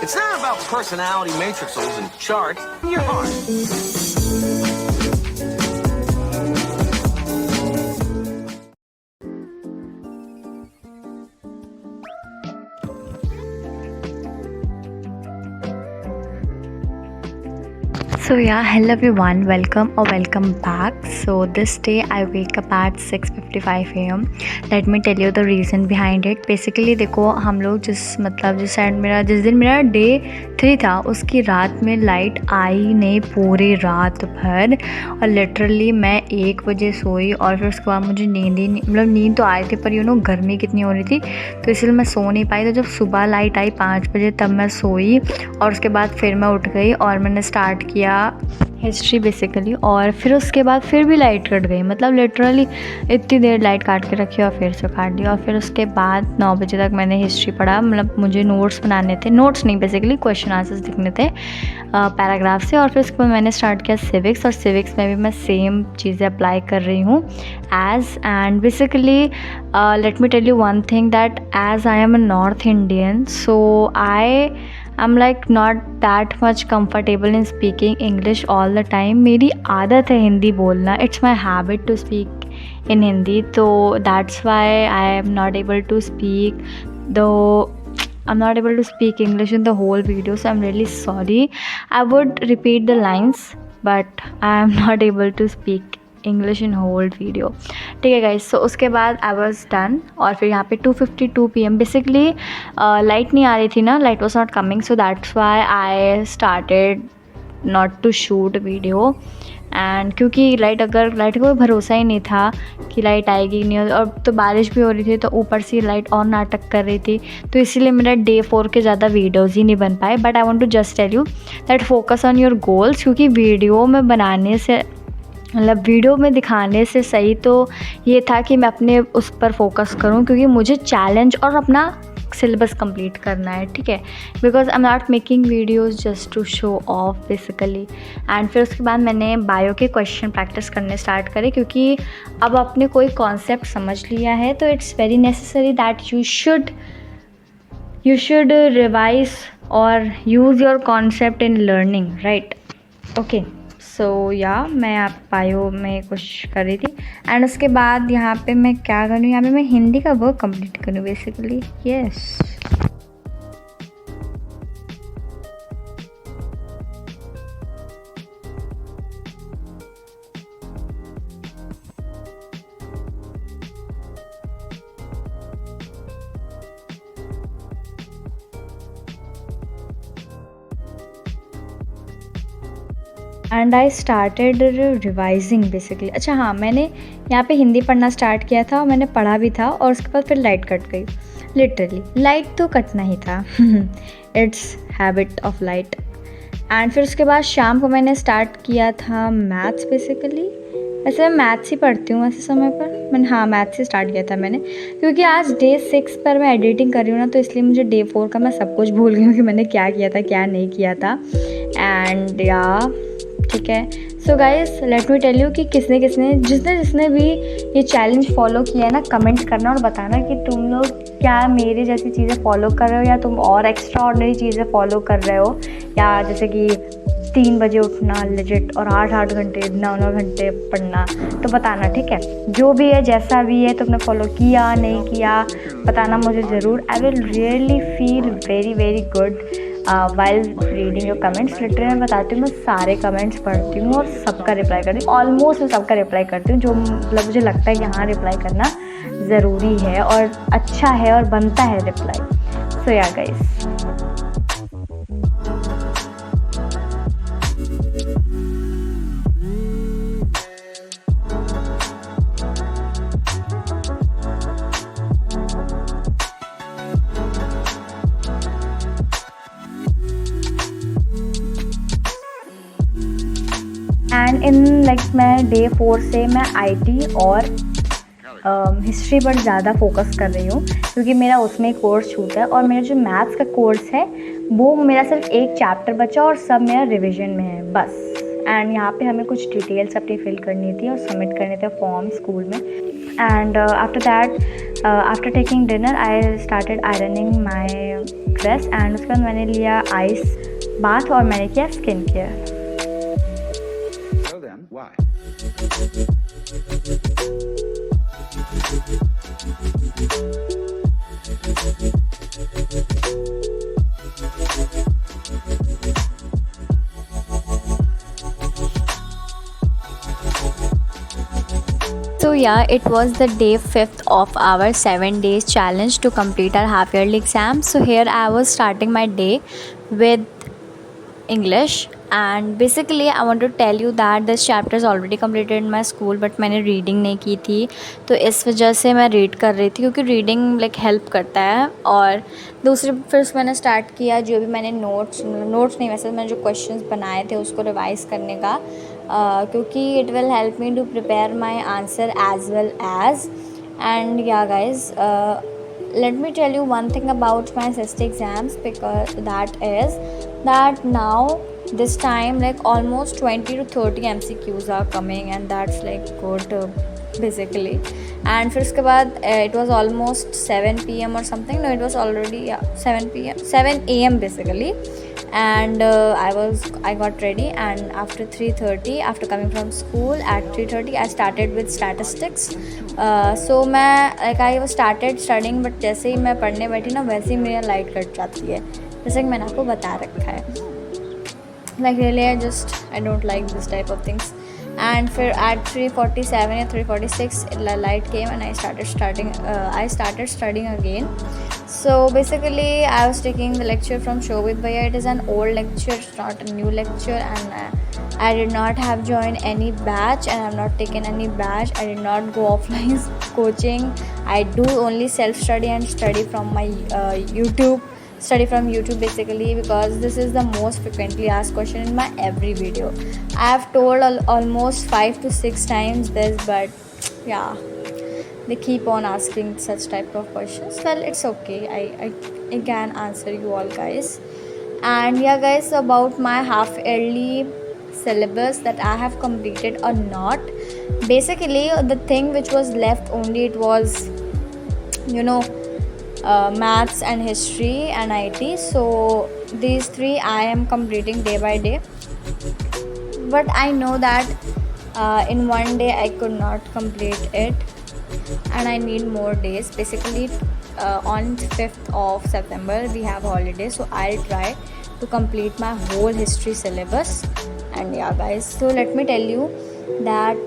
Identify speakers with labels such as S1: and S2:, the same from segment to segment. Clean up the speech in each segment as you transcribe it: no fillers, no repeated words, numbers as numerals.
S1: It's not about personality matrices and charts. Your heart.
S2: So yeah, hello everyone, welcome or welcome back. So this day I wake up at 6:55 a.m. Let me tell you the reason behind it. Basically देखो हम लोग जिस दिन मेरा day 3 था उसकी रात में लाइट आई नहीं पूरी रात भर, और लिटरली मैं 1 बजे सोई और फिर उसके बाद मुझे नींद ही नहीं, मतलब नींद तो आई थी पर गर्मी कितनी हो रही थी तो इसलिए मैं सो नहीं पाई। तो जब सुबह लाइट आई 5 बजे तब मैं सोई और उसके बाद फिर मैं उठ गई और मैंने स्टार्ट किया हिस्ट्री बेसिकली। और फिर उसके बाद फिर भी लाइट कट गई, मतलब लिटरली इतनी देर लाइट काट के रखी और फिर से काट दी। और फिर उसके बाद 9 बजे तक मैंने हिस्ट्री पढ़ा, मतलब मुझे नोट्स बनाने थे, नोट्स नहीं बेसिकली क्वेश्चन आंसर्स लिखने थे पैराग्राफ से। और फिर उसके बाद मैंने स्टार्ट किया सिविक्स, और सिविक्स में भी मैं सेम चीज़ें अप्लाई कर रही हूँ and basically let me tell you one thing that as I am a north Indian, so I'm like not that much comfortable in speaking English all the time. मेरी आदत है हिंदी बोलना, it's my habit to speak in Hindi, so that's why I am not able to speak English in the whole video, so I'm really sorry. I would repeat the lines but I am not able to speak English in hold video, ठीक है guys. सो उसके बाद I was done और फिर यहाँ पे 2:52 PM basically light नहीं आ रही थी ना, light was not coming, so that's why I started not to shoot video. And क्योंकि लाइट का कोई भरोसा ही नहीं था कि लाइट आएगी नहीं, और तो बारिश भी हो रही थी तो ऊपर से लाइट और नाटक कर रही थी, तो इसीलिए मेरा डे 4 के ज़्यादा वीडियोज़ ही नहीं बन पाए। But I want to just tell you that focus on your goals, क्योंकि वीडियो में बनाने से, मतलब वीडियो में दिखाने से सही तो ये था कि मैं अपने उस पर फोकस करूं, क्योंकि मुझे चैलेंज और अपना सिलेबस कंप्लीट करना है, ठीक है। Because I am not making videos just to show off basically. And फिर उसके बाद मैंने बायो के क्वेश्चन प्रैक्टिस करने स्टार्ट करे, क्योंकि अब आपने कोई कॉन्सेप्ट समझ लिया है तो it's very necessary that you should revise और use your concept in learning, right. Okay, so या मैं आप बायो में कुछ कर रही थी एंड उसके बाद यहाँ पे मैं क्या करूँ, यहाँ पे मैं हिंदी का वर्क कंप्लीट करूँ basically, yes. And I started revising basically. अच्छा हाँ, मैंने यहाँ पे हिंदी पढ़ना स्टार्ट किया था और मैंने पढ़ा भी था, और उसके बाद फिर लाइट कट गई। लिटरली लाइट तो कटना ही था it's habit of light. And फिर उसके बाद शाम को मैंने स्टार्ट किया था मैथ्स बेसिकली। वैसे मैं मैथ्स ही पढ़ती हूँ ऐसे समय पर, मैंने हाँ मैथ्स से स्टार्ट किया था मैंने, क्योंकि आज डे 6 पर मैं एडिटिंग कर रही हूँ ना, तो इसलिए मुझे डे 4 का मैं सब कुछ भूल गई हूँ कि मैंने क्या किया था क्या नहीं किया था। एंड या ठीक है, so guys let me tell you कि जिसने भी ये चैलेंज फॉलो किया है ना, कमेंट करना और बताना कि तुम लोग क्या मेरे जैसी चीज़ें फॉलो कर रहे हो या तुम और एक्स्ट्रा ऑर्डिनरी चीज़ें फॉलो कर रहे हो, या जैसे कि 3 बजे उठना लेजिट और 8 घंटे 9 घंटे पढ़ना, तो बताना, ठीक है। जो भी है जैसा भी है तुमने फॉलो किया नहीं किया बताना मुझे ज़रूर। I will really feel very very good while reading your comments. Literally मैं बताती हूँ, मैं सारे कमेंट्स पढ़ती हूँ और सबका रिप्लाई करती हूँ, ऑलमोस्ट मैं सबका रिप्लाई करती हूँ, जो मतलब मुझे लगता है कि हाँ रिप्लाई करना ज़रूरी है और अच्छा है और बनता है रिप्लाई। सो या गाइस, एंड इन लाइक मैं डे 4 से मैं आईटी और हिस्ट्री पर ज़्यादा फोकस कर रही हूँ, क्योंकि मेरा उसमें कोर्स छूटा है, और मेरा जो मैथ्स का कोर्स है वो मेरा सिर्फ एक चैप्टर बचा और सब मेरा रिवीजन में है बस। एंड यहाँ पे हमें कुछ डिटेल्स अपनी फिल करनी थी और सबमिट करने थे फॉर्म स्कूल में। And after that after taking dinner I started ironing my dress and उसके बाद मैंने लिया आइस बाथ और मैंने किया skin care.
S3: So then, why?
S2: So yeah, it was the day 5th of our 7 days challenge to complete our half yearly exam. So here I was starting my day with English, and basically I want to tell you that this chapter is already completed in my school, but मैंने reading नहीं की थी, तो इस वजह से मैं read कर रही थी क्योंकि रीडिंग लाइक हेल्प करता है। और दूसरी फिर मैंने स्टार्ट किया जो भी मैंने नोट्स नहीं, वैसे मैंने जो क्वेश्चंस बनाए थे उसको रिवाइज़ करने का, क्योंकि it will help me to prepare my answer as well as. And या guys, let me tell you one thing about my SST exams, because that now this time like almost 20 to 30 MCQs are coming, and that's like good basically. And फिर उसके बाद it was almost 7 PM or something, no it was already 7 AM basically. And I got ready, and after 3:30, after coming from school at 3:30, I started with statistics. So मैं like I started studying, but जैसे ही मैं पढ़ने बैठी ना वैसे ही मेरी light cut जाती है, जैसे कि मैंने आपको बता रखा है। like really I don't like this type of things. And फिर at 3:47 या 3:46 light came and I started studying again. So basically I was taking the lecture from Shobit Bhaiya. It is an old lecture, it's not a new lecture, and I did not have joined any batch, and I have not taken any batch. I did not go offline coaching. I do only self study and study from my YouTube basically, because this is the most frequently asked question in my every video. I have told almost 5 to 6 times this, but yeah, they keep on asking such type of questions. Well, it's okay, I can answer you all guys. And yeah guys, about my half yearly syllabus that I have completed or not, basically the thing which was left only, it was maths and history and IT. So these three I am completing day by day, but I know that in one day I could not complete it, and I need more days. Basically on 5th of September we have holiday, so I'll try to complete my whole history syllabus. And yeah guys, so let me tell you that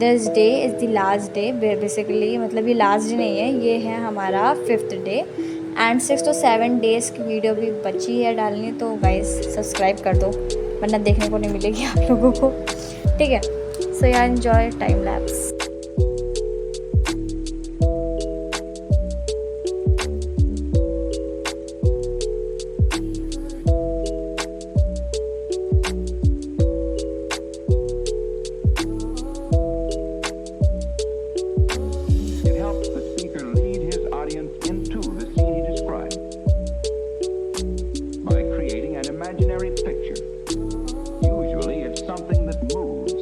S2: this day is the last day basically, मतलब ये last day नहीं है, ये है हमारा 5th day, and 6 to 7 days की video भी बची है डालनी, तो गाइस सब्सक्राइब कर दो वरना देखने को नहीं मिलेगी आप लोगों को, ठीक है। सो या enjoy time lapse.
S3: It helps the speaker lead his audience into the scene he describes by creating an imaginary picture. Usually it's something that moves.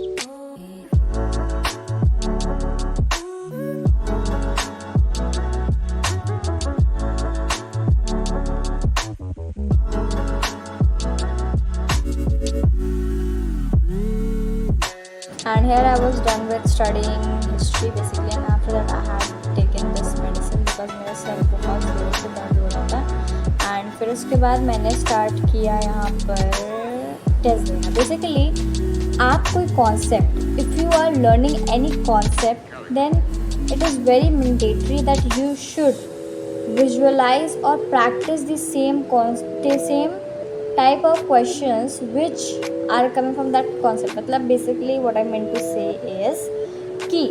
S2: And here I was done with studying history basically, and after that I had taken this medicine because मेरा sir बहुत ज़ोर से दर्द हो रहा था। And फिर उसके बाद मैंने स्टार्ट किया यहाँ पर टेस्ट देना। बेसिकली आप कोई concept, if you are learning any concept, then it is very mandatory that you should visualize or practice the same type of questions which are coming from that concept. मतलब basically what I meant to say is कि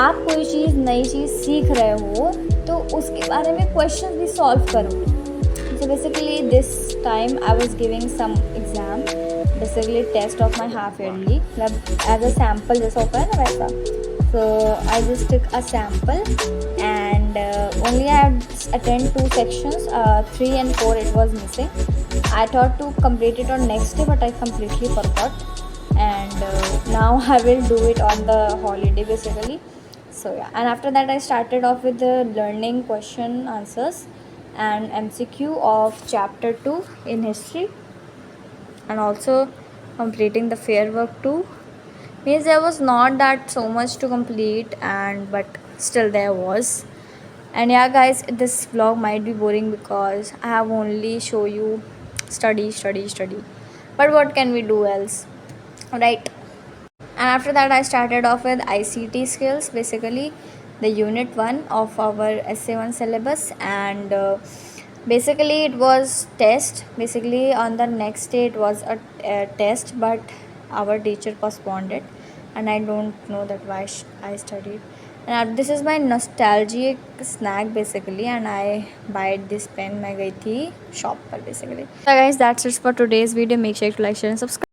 S2: आप कोई चीज़ नई चीज़ सीख रहे हो तो उसके बारे में क्वेश्चन भी सॉल्व करो। So basically this time I was giving some exam, basically test of my half yearly, मतलब as a sample जैसा होता है ना वैसा। So I just took a sample and only I had attend 2 sections, 3 and 4 it was missing. I thought to complete it on next day, but I completely forgot, and now I will do it on the holiday basically. So yeah, and after that I started off with the learning question answers, and MCQ of chapter 2 in history, and also completing the fair work too. Means there was not that so much to complete, and but still there was. And yeah guys, this vlog might be boring because I have only show you study, but what can we do else, right? And after that I started off with ICT skills, basically the unit 1 of our SA1 syllabus. And basically it was test. Basically on the next day it was a test, but our teacher postponed it, and I don't know that why I studied. And this is my nostalgic snack basically, and I buy this pen. मैं गई थी shop पर basically. So guys, that's it for today's video. Make sure to like, share and subscribe.